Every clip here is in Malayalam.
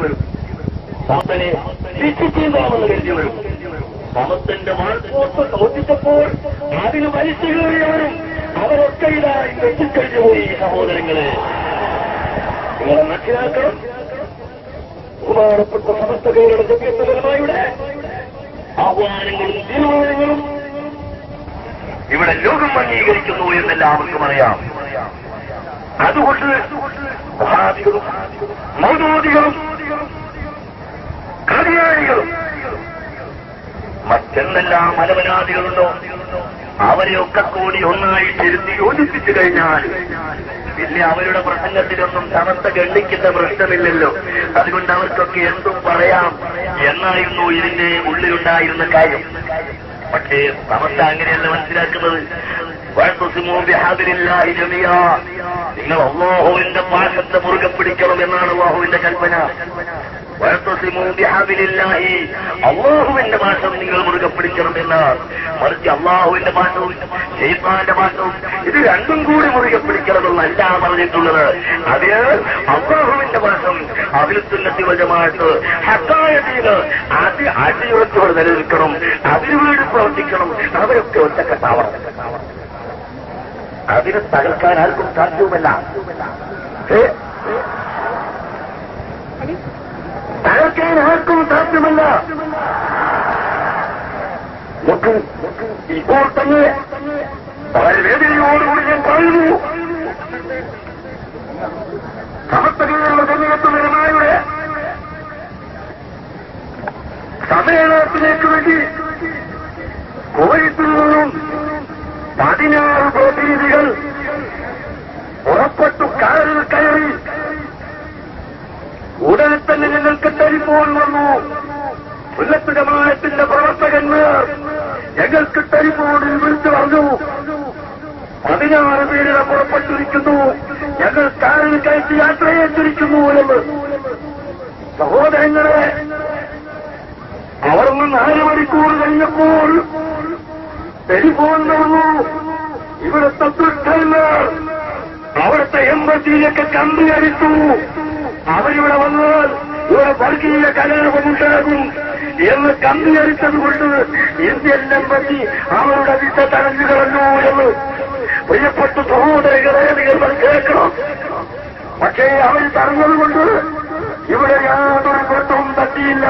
വരും. സമത്തിനെ ശിക്ഷിച്ചേതാമെന്ന് കരുതി വരും. സമത്തിന്റെ വാഴ്പോട്ട് തോറ്റിച്ചപ്പോൾ അതിന് മരിച്ചു കയറിയവരും അവരൊക്കെ ഇതായി വെച്ചിക്കഴിഞ്ഞു പോയി. സഹോദരങ്ങളെ, നിങ്ങളെ മനസ്സിലാക്കണം. ബഹുമാനപ്പെട്ട സമസ്തകയുടെ ജമീയത്തുലമായുടെ ആഹ്വാനങ്ങളും തീരുമാനങ്ങളും ഇവിടെ ലോകം അംഗീകരിക്കുന്നു എന്നെല്ലാവർക്കും അറിയാം. അതുകൊണ്ട് വഹാബികളും മൗദൂദികളും ഖദിയാനികളും മറ്റെന്തെല്ലാം അലവനാദികളുണ്ടോ അവരെയൊക്കെ കൂടി ഒന്നായി തിരുത്തി യോജിപ്പിച്ചു കഴിഞ്ഞാൽ പിന്നെ അവരുടെ പ്രസംഗത്തിലൊന്നും സമസ്ത ഗണ്ണിക്കുന്ന പ്രശ്നമില്ലല്ലോ. അതുകൊണ്ട് അവർക്കൊക്കെ എന്തും പറയാം എന്നായിരുന്നു ഇതിന്റെ ഉള്ളിലുണ്ടായിരുന്ന കാര്യം. പക്ഷേ സമസ്ത അങ്ങനെയല്ല മനസ്സിലാക്കുന്നത്. നിങ്ങൾ അല്ലാഹുവിന്റെ പാശത്തെ മുറുകെ പിടിക്കണം എന്നാണ് അല്ലാഹുവിന്റെ കൽപ്പന. അല്ലാഹുവിന്റെ ഭാഷം നിങ്ങൾ മുറുകെ പിടിക്കണം എന്നാണ്. മറിച്ച് അല്ലാഹുവിന്റെ ഭാഷവും ശൈത്താന്റെ ഭാഷവും ഇത് രണ്ടും കൂടി മുറുകെ പിടിക്കണമെന്നല്ല പറഞ്ഞിട്ടുള്ളത്. അത് അല്ലാഹുവിന്റെ ഭാഷം അഹ്ലുസുന്നത്തി വൽ ജമാഅത്ത് ഹഖായ ദീന് അത് അടിയുറച്ചോടെ നിലനിൽക്കണം. അതിനുവേണ്ടി പ്രവർത്തിക്കണം. അവരൊക്കെ ഒറ്റക്കെട്ടാവണം. അതിനെ തകർക്കാൻ ആർക്കും സാധ്യവുമല്ല. തകർക്കാൻ ആർക്കും സാധ്യമല്ല. ഇപ്പോൾ തന്നെ വളരെ വേദനയോടുകൂടി ഞാൻ പറയുന്നു, സമസ്തകയിലുള്ള ജമീയത്തുലമായുടെ സമ്മേളനത്തിലേക്ക് വേണ്ടി കുവൈത്തിൽ നിന്നും 16 പ്രതിനിധികൾ പുറപ്പെട്ടു കാറിൽ കയറി. ഉടനെ തന്നെ ഞങ്ങൾക്ക് ടെലിഫോൺ വന്നു. സുന്നത്ത് ജമാഅത്തിന്റെ പ്രവർത്തകന്മാർ ഞങ്ങൾക്ക് ടെലിഫോണിൽ വിളിച്ചു പറഞ്ഞു, 16 പേരെ പുറപ്പെട്ടിരിക്കുന്നു, ഞങ്ങൾ കാറിൽ കയറ്റി യാത്രയേറ്റിരിക്കുന്നു എന്ന്. സഹോദരങ്ങളെ, അവർ 4 മണിക്കൂർ കഴിഞ്ഞപ്പോൾ ടെലിഫോൺ വന്നു. ഇവിടുത്തെ ദുഷ്ടന്മാർ അവിടുത്തെ എംബസിയിലൊക്കെ കമ്പി അടിച്ചു. അവരിവിടെ വന്നാൽ ഇവിടെ വർഗീയ കലാപമുണ്ടാകും എന്ന് കമ്പി അടിച്ചതുകൊണ്ട് ഇന്ത്യൻ എംബസി അവരുടെ ദിശ തടഞ്ഞു കളഞ്ഞു എന്ന്. പ്രിയപ്പെട്ട സഹോദരങ്ങളെ, നിങ്ങൾ മനസ്സിലാക്കണം. പക്ഷേ അവർ തടഞ്ഞതുകൊണ്ട് ഇവിടെ യാതൊരു കൊട്ടവും തട്ടിയില്ല.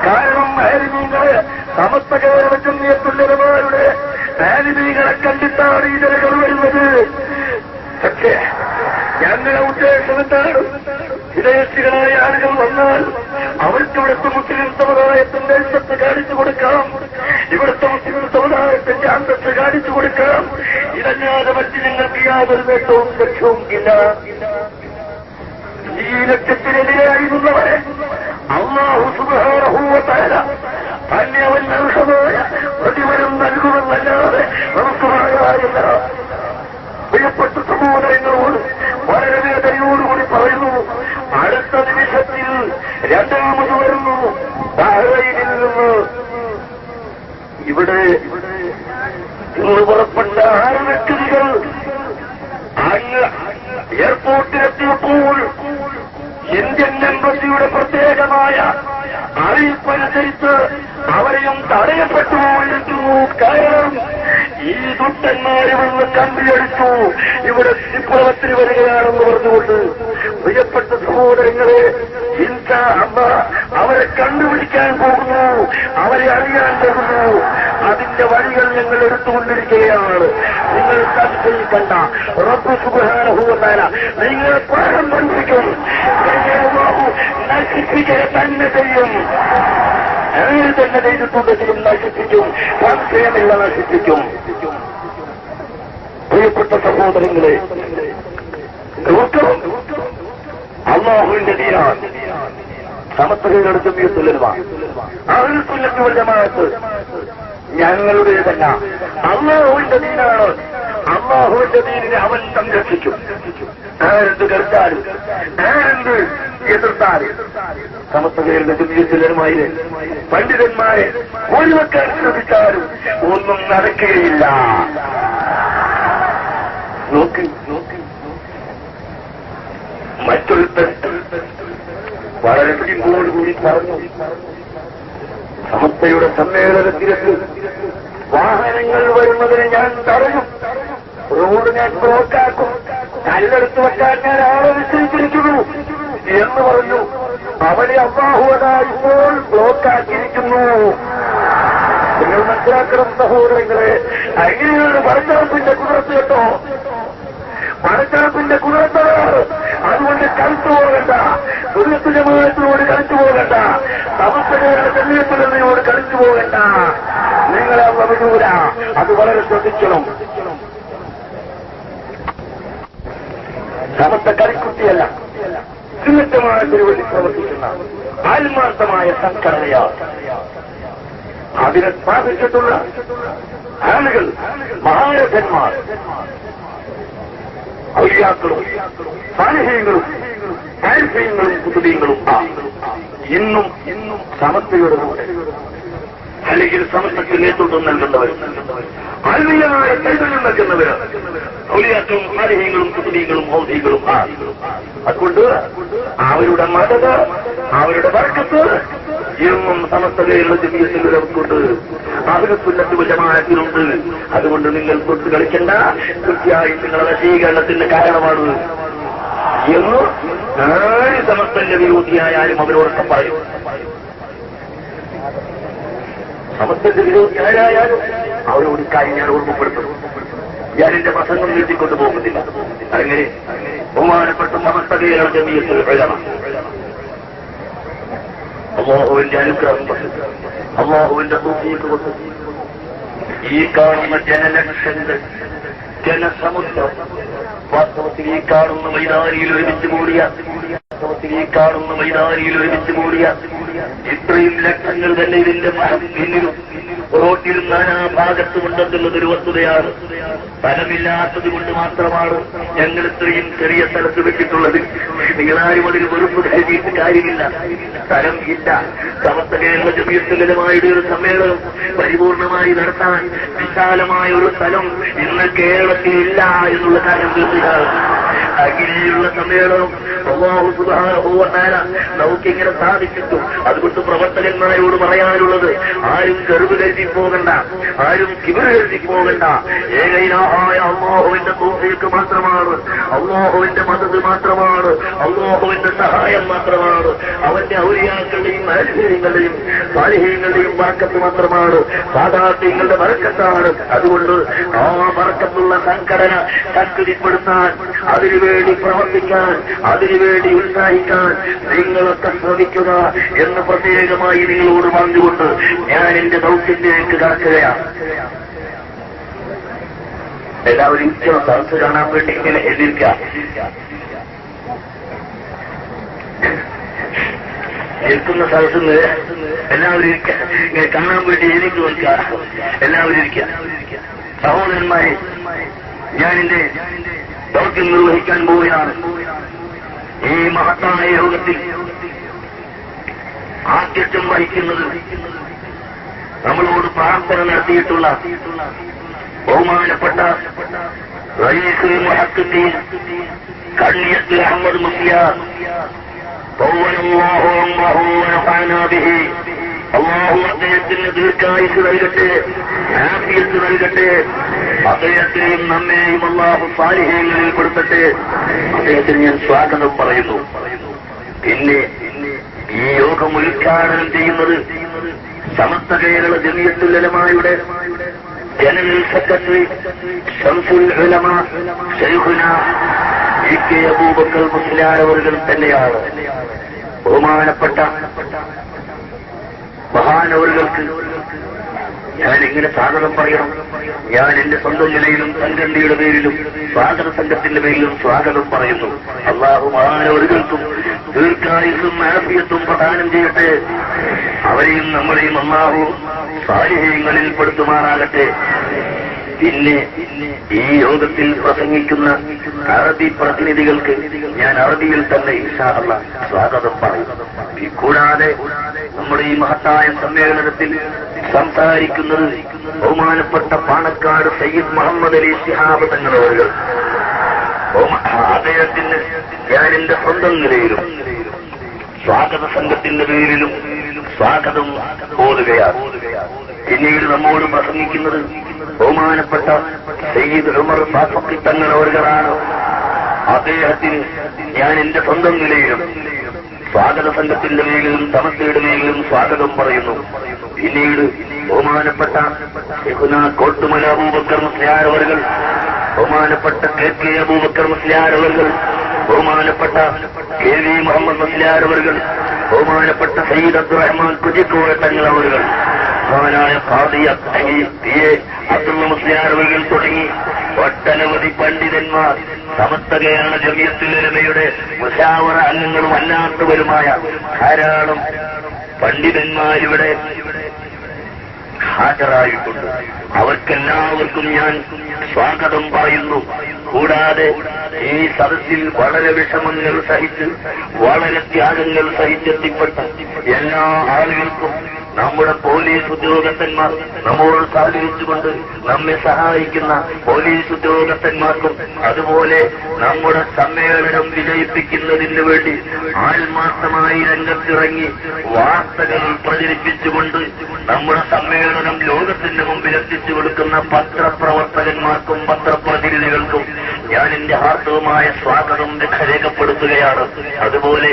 കാരണം ആലിമീങ്ങളെ, സമസ്ത കേരള ജമീയത്തുലമായുടെ ആലിമീങ്ങളെ കണ്ടിട്ടാണ് ഈ ജനങ്ങൾ വരുന്നത്. പക്ഷേ ഞങ്ങളുടെ ഉദ്ദേശം എന്താണ്? വിദേശികളായ ആളുകൾ വന്നാൽ അവർക്ക് ഇവിടുത്തെ മുസ്ലിം സമുദായത്തിന്റെ ഇഷ്ടത്ത് കാണിച്ചു കൊടുക്കാം, ഇവിടുത്തെ മുസ്ലിം സമുദായത്തിന്റെ അന്തത്ത് കാണിച്ചു കൊടുക്കാം. ഇതല്ലാതെ മറ്റ് ഞങ്ങൾക്ക് യാതൊരു നേട്ടവും ലക്ഷ്യവും ഇല്ല. ഈ ലക്ഷ്യത്തിനെതിരായിരുന്നവരെ അല്ലാഹു സുബ്ഹാനഹു വ തആല തന്നെ അവൻ അർഹമായ പ്രതിഫലം നൽകുമെന്നല്ലാതെ നമുക്ക് പറയാനില്ല. പ്രിയപ്പെട്ട സഹോദരങ്ങളോട് വളരെ വേദനയോടുകൂടി പറയുന്നു, അടുത്ത നിമിഷത്തിൽ 2ാമത് വരുന്നു ബഹ്റൈനിൽ നിന്ന്. ഇവിടെ ഇന്ന് പുറപ്പെട്ട 6 വ്യക്തികൾ അങ്ങ് എയർപോർട്ടിലെത്തിയപ്പോൾ ഇന്ത്യൻ എംബസിയുടെ പ്രത്യേകമായ അറിയിപ്പനുസരിച്ച് അവരെയും തടയപ്പെട്ടു പോയിരുന്നു. കാരണം ഈ ദുഷ്ടന്മാരെ വന്ന് കമ്പിയടിച്ചു ഇവിടെ വിപ്ലവത്തിന് വരികയാണെന്ന് പറഞ്ഞുകൊണ്ട്. പ്രിയപ്പെട്ട സഹോദരങ്ങളെ, ഇൻഷാ അല്ലാഹ് അവരെ കണ്ടുപിടിക്കാൻ പോകുന്നു, അവരെ അറിയാൻ പോകുന്നു. അതിന്റെ വഴികൾ ഞങ്ങൾ എടുത്തുകൊണ്ടിരിക്കുകയാണ്. നിങ്ങൾ സംശയിക്കണ്ട. റബ്ബ് സുബ്ഹാനഹു വ തആല നിങ്ങളെ പാഠം പഠിപ്പിക്കും. നശിപ്പിക്കുക തന്നെ ചെയ്യും. അങ്ങനെ തന്നെ ചെയ്തിട്ടുണ്ടെങ്കിലും നശിപ്പിക്കും. സംശയമില്ല, നശിപ്പിക്കും. പ്രിയപ്പെട്ട സഹോദരങ്ങളെ, അല്ലാഹുവിന്റെ ദീനാണ് സമസ്തകയുടെ ജമീയത്തുലമ അഹ്ലുസുന്നത്തി വൽ ജമാഅത്ത് ഞങ്ങളുടേതല്ല. അല്ലാഹുവിന്റെ ദീനാണ്. അല്ലാഹുവിന്റെ ദീനിനെ അവൻ സംരക്ഷിക്കും. ആരെന്ത് കരുത്താലും ആരെന്ത് എതിർത്താലും സമസ്തകയുടെ ജമീയത്തുലമയിലെ പണ്ഡിതന്മാരെ ഒഴിവാക്കാൻ ശ്രമിച്ചാലും ഒന്നും നടക്കുകയില്ല. നോക്കി മറ്റൊരുത്തൻ വളരെ പിടിപ്പോടുകൂടി പറഞ്ഞു, സമസ്തയുടെ സമ്മേളനത്തിലേക്ക് വാഹനങ്ങൾ വരുന്നതിന് ഞാൻ തടയും, റോഡ് ഞാൻ ബ്ലോക്കാക്കും, കല്ലെടുത്ത് വെക്കാൻ ഞാൻ ആളെ നിശ്ചയിച്ചിരിക്കുന്നു എന്ന് പറഞ്ഞു. അവനെ അല്ലാഹുവതാ ഇപ്പോൾ ബ്ലോക്കാക്കിയിരിക്കുന്നു. നിങ്ങൾ മനസ്സിലാക്കണം സഹോദരങ്ങളെ, അങ്ങനെയാണ് പടച്ചറപ്പിന്റെ കുതിരത്ത് കേട്ടോ, പടച്ചറപ്പിന്റെ കുതിരത്ത്. അതുകൊണ്ട് കളിച്ചു പോകണ്ട, സുന്നത്ത് ജമാഅത്തിനോട് കളിച്ചു പോകണ്ട, സമസ്തകളുടെ ജമീയത്തുള്ളതിനോട് കളിച്ചു പോകണ്ട. നിങ്ങളെ അവ വിടൂല, അത് വളരെ ശ്രദ്ധിക്കണം. സമസ്ത കളിക്കുട്ടിയല്ല, സുന്നത്തമായതിനു വേണ്ടി പ്രവർത്തിക്കുന്ന ആത്മാർത്ഥമായ സംഘടനയാണ്. അതിനെ സ്ഥാപിച്ചിട്ടുള്ള ആളുകൾ മഹാരഥന്മാർ, ഔലിയാക്കളും സാലിഹീങ്ങളും ആരിഫീങ്ങളും കുതുബീങ്ങളും ഇന്നും സമസ്തയുടെ കൂടെ, അല്ലെങ്കിൽ സമസ്തയ്ക്ക് നേതൃത്വം നൽകുന്നവർ, ആത്മീയമായ ചൈതന്യം നൽകുന്നവർ ഔലിയാക്കളും സാലിഹീങ്ങളും കുതുബീങ്ങളും ഔലികളും. അതുകൊണ്ട് അവരുടെ മദത്, അവരുടെ ബർക്കത്ത് ഇന്നും സമസ്തകളുടെ ജമീയത്തിലുണ്ട്, അവരുടെ സുന്നത്ത് ജമാഅത്തിലുണ്ട്. അതുകൊണ്ട് നിങ്ങൾ തൊട്ട് കളിക്കേണ്ട, തീർച്ചയായും നിങ്ങളുടെ വശീകരണത്തിന്റെ കാരണമാണ് എന്ന് ആര് സമസ്തന്റെ വിരോധിയായാലും അവരോടൊക്കെ പറയും. സമസ്തന്റെ വിരോധിയായാലും അവരോട് കാര്യം ഞാൻ ഓർമ്മപ്പെടുത്തും. ഞാൻ എന്റെ പ്രസംഗം നീട്ടിക്കൊണ്ടു പോകുന്നില്ല. അങ്ങനെ ബഹുമാനപ്പെട്ട സമസ്തകളുടെ ജമീയത്തിൽ എഴുതണം. അല്ലാഹുവിന്റെ അനുഗ്രഹം കൊണ്ട്, അല്ലാഹുവിന്റെ തൗഫീഖ് കൊണ്ട് ഈ കാണുന്ന ജനലക്ഷങ്ങൾ, ജനസമുദ്രം വാസ്തവത്തിൽ ഈ കാണുന്ന മൈതാനിയിൽ ഒരുമിച്ച് കൂടിയ ഇത്രയും ലക്ഷങ്ങൾ തന്നെ ഇതിന്റെ പിന്നിലും റോട്ടിലും നാനാഭാഗത്തുമുണ്ടെന്നുള്ളതൊരു വസ്തുതയാണ്. സ്ഥലമില്ലാത്തത് കൊണ്ട് മാത്രമാണ് ഞങ്ങൾ ഇത്രയും ചെറിയ സ്ഥലത്ത് വെച്ചിട്ടുള്ളത്. നിങ്ങളാരും അതിന് വെറുപ്പ് കരുതിയിട്ട് കാര്യമില്ല. സ്ഥലം ഇല്ല. സമസ്ത കേരള ജമീയത്തുലമായുടെ ഒരു സമ്മേളനം പരിപൂർണമായി നടത്താൻ വിശാലമായ ഒരു സ്ഥലം ഇന്ന് കേരളത്തിൽ ഇല്ല എന്നുള്ള കാര്യം തീർച്ചയാണ്. അങ്ങനെയുള്ള സമ്മേളനം അല്ലാഹു സുബ്ഹാനഹു വ തആല നമുക്കിങ്ങനെ സാധിച്ചിട്ടു. അതുകൊണ്ട് പ്രവർത്തകന്മാരോട് പറയാനുള്ളത്, ആരും ഗർവ് കരുതി പോകണ്ട, ആരും കിബർ കരുതി പോകണ്ട. ഏകൈനായ അല്ലാഹുവിന്റെ തൗഫീഖ് മാത്രമാണ്, അല്ലാഹുവിന്റെ മദദ് മാത്രമാണ്, അല്ലാഹുവിന്റെ സഹായം മാത്രമാണ്, അവന്റെ ഔലിയാക്കളുടെയും ആലിഹീങ്ങളുടെയും സാലിഹീങ്ങളുടെയും ബർക്കത്ത് മാത്രമാണ്, സാദാത്യങ്ങളുടെ ബർക്കത്താണ്. അതുകൊണ്ട് ആ ബർക്കത്തുള്ള സംഘടന ശക്തിപ്പെടുത്താൻ, അതിനുവേണ്ടി പ്രവർത്തിക്കാൻ, അതിനുവേണ്ടി ഉത്സാഹിക്കാൻ നിങ്ങളൊക്കെ ശ്രമിക്കുക എന്ന് പ്രത്യേകമായി നിങ്ങളോട് പറഞ്ഞുകൊണ്ട് ഞാൻ എന്റെ ദൗത്യത്തിലേക്ക് കടക്കുകയാണ്. എല്ലാവരും സദസ് കാണാൻ വേണ്ടി ഇങ്ങനെ എതിർക്കാം. നിൽക്കുന്ന സദസ്സിന് എല്ലാവരും ഇങ്ങനെ കാണാൻ വേണ്ടി എനിക്ക് നോക്കുക. എല്ലാവരും ഇരിക്കുക. സഹോദരന്മാരെ, ഞാൻ എന്റെ ദൗത്യം നിർവഹിക്കാൻ പോവുകയാണ്. ഈ മഹത്തായ യോഗത്തിൽ ആദ്യത്വം വഹിക്കുന്നത് നമ്മളോട് പ്രാർത്ഥന നടത്തിയിട്ടുള്ള ബഹുമാനപ്പെട്ട റയീസുൽ മുഹഖ്ഖീൻ കണ്ണിയത്ത് അഹമ്മദ് മുസ്ലിയാർ തൗവനല്ലാഹു അംറഹു വനഫഅനാ ബിഹി. അല്ലാഹു അദ്ദേഹത്തിന് ദീർഘായുസ്സ് നൽകട്ടെ, ആഫിയത്ത് നൽകട്ടെ. അദ്ദേഹത്തെയും നമ്മെയും അല്ലാഹു സാലിഹീങ്ങളിൽ പെടുത്തട്ടെ. അദ്ദേഹത്തിന് ഞാൻ സ്വാഗതം പറയുന്നു. പിന്നെ ഈ യോഗം ഉദ്ഘാടനം ചെയ്യുന്നത് സമസ്ത കേരള ജമീയത്തുൽ ഉലമായുടെ ജനറൽ സെക്രട്ടറി ശംസുൽ ഉലമ ശൈഖുന ഇ.കെ. അബൂബക്കർ മുസ്ലിയാർ അവர்கள் തന്നെയാണ്. ബഹുമാനപ്പെട്ട മഹാനവറുകൾക്ക് ഞാൻ എങ്ങനെ സ്വാഗതം പറയണം? ഞാൻ എന്റെ സ്വന്തം നിലയിലും സംഘടനയുടെ പേരിലും സ്വാഗത സംഘത്തിന്റെ പേരിലും സ്വാഗതം പറയുന്നു. അല്ലാഹു മഹാനവറുകൾക്കും ദീർഘായുസ്സും ആഫിയത്തും പ്രദാനം ചെയ്യട്ടെ. അവരെയും നമ്മളെയും അല്ലാഹു സാലിഹീങ്ങളിൽ പെടുത്തുമാറാകട്ടെ. പിന്നെ ഈ യോഗത്തിൽ പ്രസംഗിക്കുന്ന അറബി പ്രതിനിധികൾക്ക് ഞാൻ അറബിയിൽ തന്നെ ഇൻഷാ അല്ലാഹ് സ്വാഗതം പറയും. കൂടാതെ നമ്മുടെ ഈ മഹത്തായ സമ്മേളനത്തിൽ സംസാരിക്കുന്നത് ബഹുമാനപ്പെട്ട പാണക്കാട് സയ്യിദ് മുഹമ്മദ് അലി ശിഹാബ് തങ്ങളവர்கள். അദ്ദേഹത്തിന് ഞാൻ എന്റെ സ്വന്തം നിലയിലും സ്വാഗത സംഘത്തിന്റെ പേരിലും സ്വാഗതം ഓതുകയാണ്. പിന്നീട് നമ്മോട് പ്രസംഗിക്കുന്നത് ബഹുമാനപ്പെട്ട സയ്യിദ് ഉമർ ഫാറൂഖി തങ്ങൾ അവരുകളാണ്. അദ്ദേഹത്തിന് ഞാൻ എന്റെ സ്വന്തം നിലയിലും സ്വാഗത സംഘത്തിന്റെ മേലും സമസ്തയുടെ മേലും സ്വാഗതം പറയുന്നു. പിന്നീട് ബഹുമാനപ്പെട്ട കോട്ടുമല അബൂബക്കർ മുസ്ലിയാർ അവர்கள், ബഹുമാനപ്പെട്ട കെ അബൂബക്കർ മുസ്ലിയാർ അവர்கள், ബഹുമാനപ്പെട്ട KV മുഹമ്മദ് മുസ്ലിയാർ അവர்கள், ബഹുമാനപ്പെട്ട സയ്യിദ് അബ്ദുറഹ്മാൻ കുജിക്കോയ തങ്ങൾ അവர்கள், മഹാനായ ഖാദി അബ്ദുള്ള മുസ്ലിയാർ അവர்கள் തുടങ്ങി ഒട്ടനവധി പണ്ഡിതന്മാർ, സമസ്തകയാണ് ജമിയത്തുൽ ഉലമയുടെ മുശാവറ അംഗങ്ങളും അല്ലാത്തവരുമായ ധാരാളം പണ്ഡിതന്മാരിവിടെ ഹാജരായിട്ടുണ്ട്. അവർക്കെല്ലാവർക്കും ഞാൻ സ്വാഗതം പറയുന്നു. കൂടാതെ ഈ സദസ്സിൽ വളരെ വിഷമങ്ങൾ സഹിച്ച് വളരെ ത്യാഗങ്ങൾ സഹിച്ചെത്തിപ്പെട്ട എല്ലാ ആളുകൾക്കും നമ്മുടെ പോലീസ് ഉദ്യോഗസ്ഥന്മാർ നമ്മോട് സഹകരിച്ചുകൊണ്ട് നമ്മെ സഹായിക്കുന്ന പോലീസ് ഉദ്യോഗസ്ഥന്മാർക്കും അതുപോലെ നമ്മുടെ സമ്മേളനം വിജയിപ്പിക്കുന്നതിന് വേണ്ടി ആത്മാർത്ഥമായി രംഗത്തിറങ്ങി വാർത്തകൾ പ്രചരിപ്പിച്ചുകൊണ്ട് നമ്മുടെ സമ്മേളനം ലോകത്തിന്റെ മുമ്പിൽ എത്തിച്ചു കൊടുക്കുന്ന പത്രപ്രവർത്തകന്മാർക്കും പത്രപ്രതിനിധികൾക്കും ഞാൻ എന്റെ ഹാർദവമായ സ്വാഗതം രേഖപ്പെടുത്തുകയാണ്. അതുപോലെ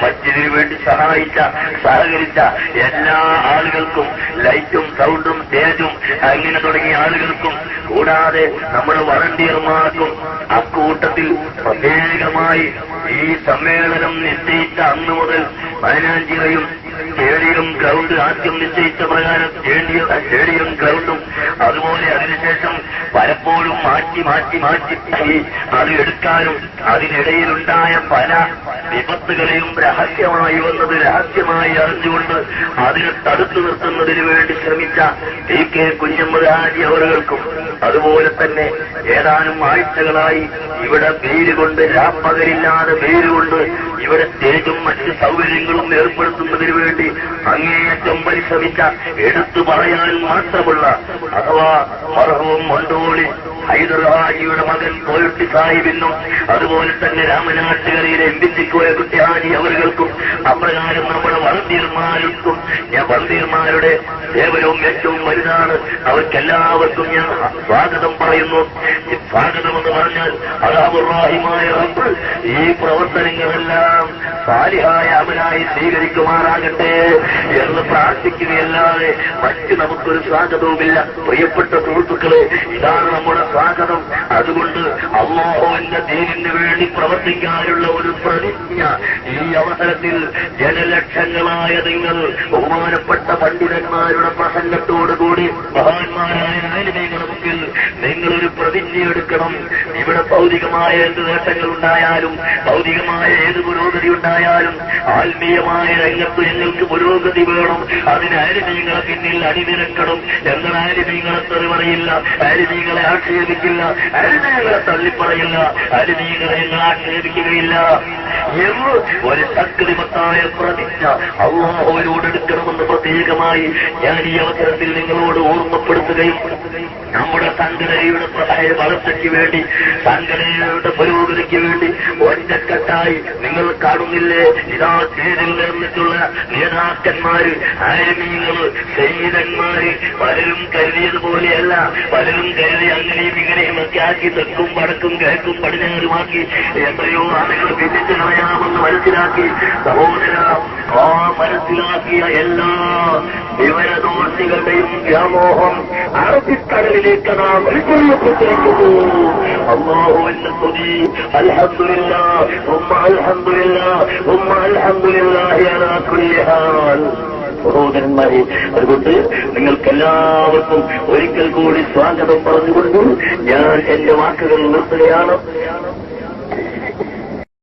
മസ്ജിദിനു വേണ്ടി സഹകരിച്ച എല്ലാ ആളുകൾക്കും, ലൈറ്റും സൗണ്ടും സ്റ്റേജും അങ്ങനെ തുടങ്ങിയ ആളുകൾക്കും, കൂടാതെ നമ്മുടെ വളണ്ടിയർമാർക്കും അക്കൂട്ടത്തിൽ പ്രത്യേകമായി ഈ സമ്മേളനം നിശ്ചയിച്ച അന്നു മുതൽ മൈനാഞ്ചിറയും സ്റ്റേഡിയം ഗ്രൗണ്ട് ആദ്യം നിശ്ചയിച്ച പ്രകാരം സ്റ്റേഡിയം ഗ്രൗണ്ടും അതുപോലെ അതിനുശേഷം പലപ്പോഴും മാറ്റി അത് എടുക്കാനും അതിനിടയിലുണ്ടായ പല വിപത്തുകളെയും രഹസ്യമായി വന്നത് രഹസ്യമായി അറിഞ്ഞുകൊണ്ട് അതിനെ തടുത്തു നിർത്തുന്നതിന് വേണ്ടി ശ്രമിച്ച TK കുഞ്ഞമ്മദ് ഹാജി അവറുകൾക്കും, അതുപോലെ തന്നെ ഏതാനും ആഴ്ചകളായി ഇവിടെ വെയിലുകൊണ്ട് രാപ്പകലില്ലാതെ വെയിലുകൊണ്ട് ഇവിടെ സ്റ്റേജും മറ്റ് സൗകര്യങ്ങളും ഏർപ്പെടുത്തുന്നതിന് വേണ്ടി അങ്ങേയറ്റം പരിശ്രമിച്ച, എടുത്തു പറയാൻ മാത്രമുള്ള അഥവാ മർഹൂം മണ്ടോളി ഹൈദർഹാജിയുടെ മകൻ കോയട്ടി സാഹിബിനും അതുപോലെ തന്നെ രാമനാട്ടുകരയിലെ എംപിച്ചിക്കോയ കുട്ടിഹാജി അവരുകൾക്കും അപ്രകാരം നമ്മുടെ വളണ്ടിയർമാർക്കും വളണ്ടിയർമാരുടെ സേവനവും ഏറ്റവും വലുതാണ്. അവർക്കെല്ലാവർക്കും ഞാൻ സ്വാഗതം പറയുന്നു. സ്വാഗതമെന്ന് പറഞ്ഞാൽ അല്ലാഹുറഹിമായ റബ്ബ് ഈ പ്രവർത്തനങ്ങളെല്ലാം സാലിഹായ അമലായി സ്വീകരിക്കുമാറാകട്ടെ എന്ന് പ്രാർത്ഥിക്കുകയല്ലാതെ മറ്റ് നമുക്കൊരു സ്വാഗതവുമില്ല. പ്രിയപ്പെട്ട സുഹൃത്തുക്കളെ, ഇതാണ് നമ്മുടെ സ്വാഗതം. അതുകൊണ്ട് അല്ലാഹുവിന്റെ ദീനിന് വേണ്ടി പ്രവർത്തിക്കാനുള്ള ഒരു പ്രതിജ്ഞ ഈ അവസരത്തിൽ ജനലക്ഷങ്ങളായ നിങ്ങൾ ബഹുമാനപ്പെട്ട പണ്ഡിതന്മാരുടെ പ്രസംഗത്തോടുകൂടി മഹാന്മാരായ ആലിമീങ്ങളുടെ മുമ്പിൽ നിങ്ങളൊരു പ്രതിജ്ഞയെടുക്കണം. ഇവിടെ ഭൗതികമായ എന്ത് നേട്ടങ്ങളുണ്ടായാലും ഭൗതികമായ ഏത് പുരോഗതി ഉണ്ടായാലും ആത്മീയമായ രംഗത്ത് ഞങ്ങൾക്ക് പുരോഗതി വേണം. അതിന് ആലിമീങ്ങളെ പിന്നിൽ അണിനിരക്കണം. ഞങ്ങൾ ആലിമീങ്ങളെ തെറിപറയില്ല, ആലിമീങ്ങളെ ആക്ഷേപിക്കില്ല, ആലിമീങ്ങളെ തള്ളിപ്പറയില്ല, ആലിമീങ്ങളെ ഞങ്ങൾ ആക്ഷേപിക്കുകയില്ല എന്ന് ഒരു ശക്തിമത്തായ പ്രതിജ്ഞ അല്ലാഹുവിനോടെടുക്കണമെന്ന് പ്രത്യേകമായി ഞാൻ ഈ അവസരത്തിൽ നിങ്ങളോട് ഓർമ്മപ്പെടുത്തുകയും നമ്മുടെ സംഘടനയുടെ വളർച്ചയ്ക്ക് വേണ്ടി, സംഘടനയുടെ പുരോഗതിക്ക് വേണ്ടി ഒറ്റക്കെട്ടായി നിങ്ങൾ കാണുന്നില്ലേ, ഇതാ ചേരിൽ നിർമ്മിച്ചുള്ള നേതാക്കന്മാര്, ആലിമീങ്ങള്, സയ്യിദന്മാര് പലരും കരുതിയതുപോലെയല്ല. പലരും കരുതി അങ്ങനെയും ഇങ്ങനെയും ഒക്കെ ആക്കി തെക്കും വടക്കും കിഴക്കും പടിഞ്ഞാറുമാക്കി എത്രയോ ആളുകൾ വിധിച്ചു കളയാമെന്ന് മനസ്സിലാക്കി. സഹോദര, ആ മനസ്സിലാക്കിയ എല്ലാ വിവരദോഷികളുടെയും വ്യാമോഹം അറബിക്കടലിലേക്ക് നാം വലിച്ചെറിയപ്പെട്ടിരിക്കുന്നു. അല്ലാഹുവിന്റെ സ്തുതി. അൽഹംദുലില്ലാഹ് ഉമ്മ അൽഹംദുലില്ലാഹ് ഉമ്മ അൽഹംദുലില്ലാഹി അലാ കുല്ലി ഹാൽ. സഹോദരന്മാരെ, അതുകൊണ്ട് നിങ്ങൾക്കെല്ലാവർക്കും ഒരിക്കൽ കൂടി സ്വാഗതം പറഞ്ഞുകൊണ്ട് ഞാൻ എന്റെ വാക്കുകൾ നിർത്തുകയാണ്.